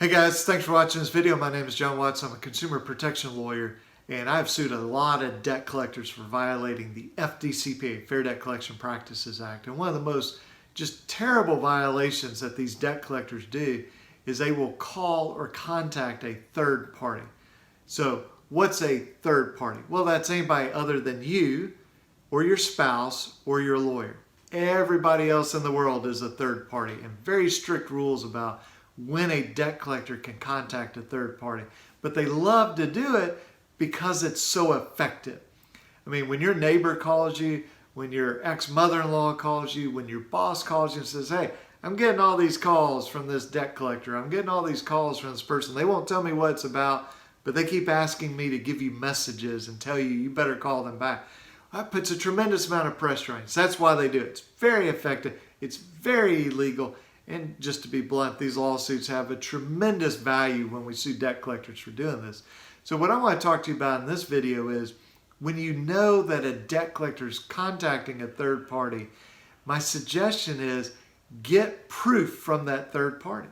Hey guys, thanks for watching this video. My name is John Watts. I'm a consumer protection lawyer, and I've sued a lot of debt collectors for violating the FDCPA, Fair Debt Collection Practices Act. And one of the most just terrible violations that these debt collectors do is they will call or contact a third party. So what's a third party? Well, that's anybody other than you or your spouse or your lawyer. Everybody else in the world is a third party, and very strict rules about when a debt collector can contact a third party. But they love to do it because it's so effective. I mean, when your neighbor calls you, when your ex-mother-in-law calls you, when your boss calls you and says, hey, I'm getting all these calls from this debt collector, I'm getting all these calls from this person, they won't tell me what it's about, but they keep asking me to give you messages and tell you, you better call them back. That puts a tremendous amount of pressure on you. So that's why they do it. It's very effective. It's very illegal. And just to be blunt, these lawsuits have a tremendous value when we sue debt collectors for doing this. So what I want to talk to you about in this video is when you know that a debt collector is contacting a third party, my suggestion is get proof from that third party.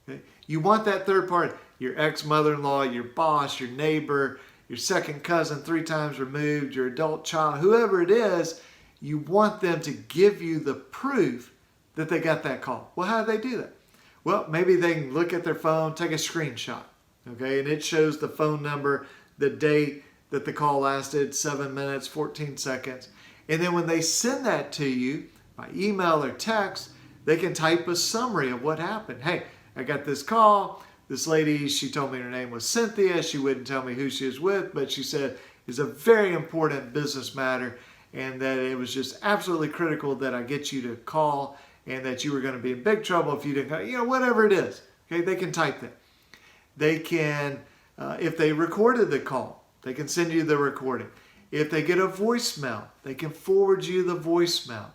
Okay? You want that third party, your ex-mother-in-law, your boss, your neighbor, your second cousin 3 times removed, your adult child, whoever it is, you want them to give you the proof that they got that call. Well, how do they do that? Well, maybe they can look at their phone, take a screenshot, okay, and it shows the phone number, the date that the call lasted, 7 minutes, 14 seconds. And then when they send that to you by email or text, they can type a summary of what happened. Hey, I got this call. This lady, she told me her name was Cynthia. She wouldn't tell me who she was with, but she said it's a very important business matter and that it was just absolutely critical that I get you to call and that you were going to be in big trouble if you didn't call, whatever it is. Okay, they can type that. They can, if they recorded the call, they can send you the recording. If they get a voicemail, they can forward you the voicemail.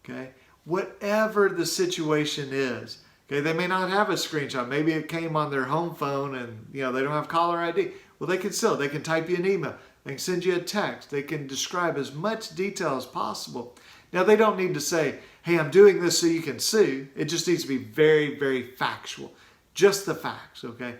Okay, whatever the situation is. Okay, they may not have a screenshot. Maybe it came on their home phone and they don't have caller ID. Well, they can type you an email. They can send you a text. They can describe as much detail as possible. Now, they don't need to say, hey, I'm doing this so you can sue. It just needs to be very, very factual. Just the facts, okay?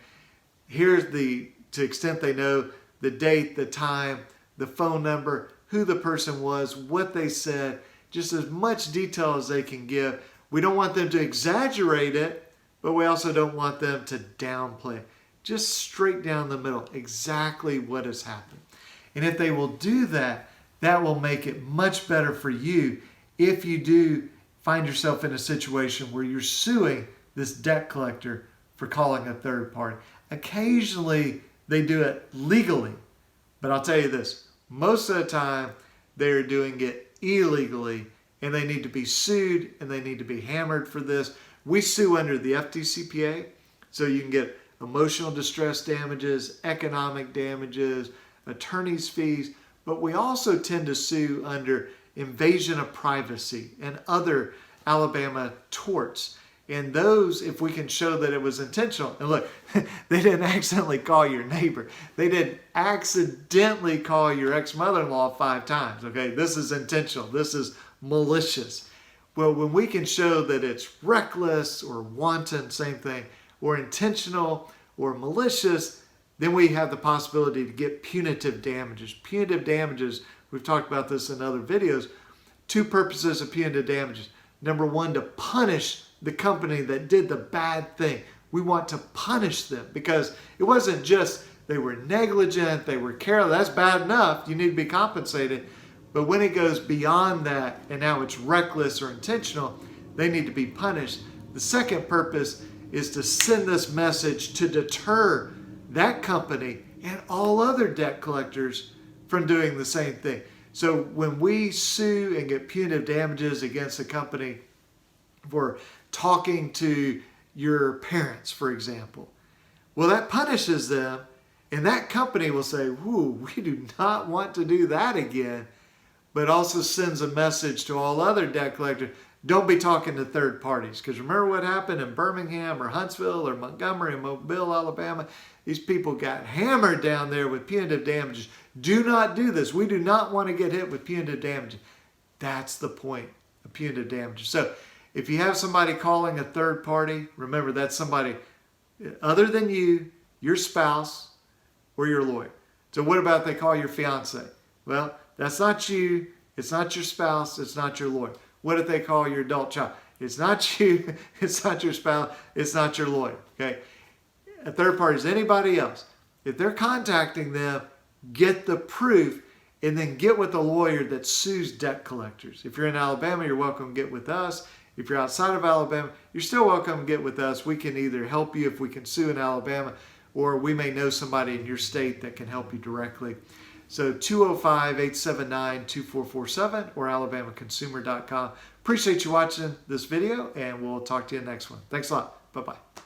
Here's to the extent they know, the date, the time, the phone number, who the person was, what they said, just as much detail as they can give. We don't want them to exaggerate it, but we also don't want them to downplay it. Just straight down the middle, exactly what has happened. And if they will do that, that will make it much better for you if you do find yourself in a situation where you're suing this debt collector for calling a third party. Occasionally, they do it legally, but I'll tell you this, most of the time, they're doing it illegally, and they need to be sued, and they need to be hammered for this. We sue under the FDCPA, so you can get emotional distress damages, economic damages, attorney's fees, but we also tend to sue under invasion of privacy and other Alabama torts. And those, if we can show that it was intentional, and look, they didn't accidentally call your neighbor. They didn't accidentally call your ex-mother-in-law 5 times, okay? This is intentional. This is malicious. Well, when we can show that it's reckless or wanton, same thing, or intentional or malicious, then we have the possibility to get punitive damages. Punitive damages, we've talked about this in other videos, 2 purposes of punitive damages. Number 1, to punish the company that did the bad thing. We want to punish them because it wasn't just they were negligent, they were careless. That's bad enough. You need to be compensated. But when it goes beyond that and now it's reckless or intentional, they need to be punished. The second purpose is to send this message to deter that company and all other debt collectors from doing the same thing. So when we sue and get punitive damages against a company for talking to your parents, for example, well, that punishes them, and that company will say, whoo, we do not want to do that again, but also sends a message to all other debt collectors, don't be talking to third parties. Because remember what happened in Birmingham or Huntsville or Montgomery or Mobile, Alabama? These people got hammered down there with punitive damages. Do not do this. We do not want to get hit with punitive damages. That's the point of punitive damages. So if you have somebody calling a third party, remember that's somebody other than you, your spouse, or your lawyer. So what about if they call your fiance? Well, that's not you. It's not your spouse. It's not your lawyer. What if they call your adult child? It's not you. It's not your spouse. It's not your lawyer. Okay. A third party is anybody else. If they're contacting them, get the proof and then get with the lawyer that sues debt collectors. If you're in Alabama, you're welcome to get with us. If you're outside of Alabama, you're still welcome to get with us. We can either help you if we can sue in Alabama, or we may know somebody in your state that can help you directly. So 205-879-2447 or alabamaconsumer.com. Appreciate you watching this video, and we'll talk to you next one. Thanks a lot. Bye-bye.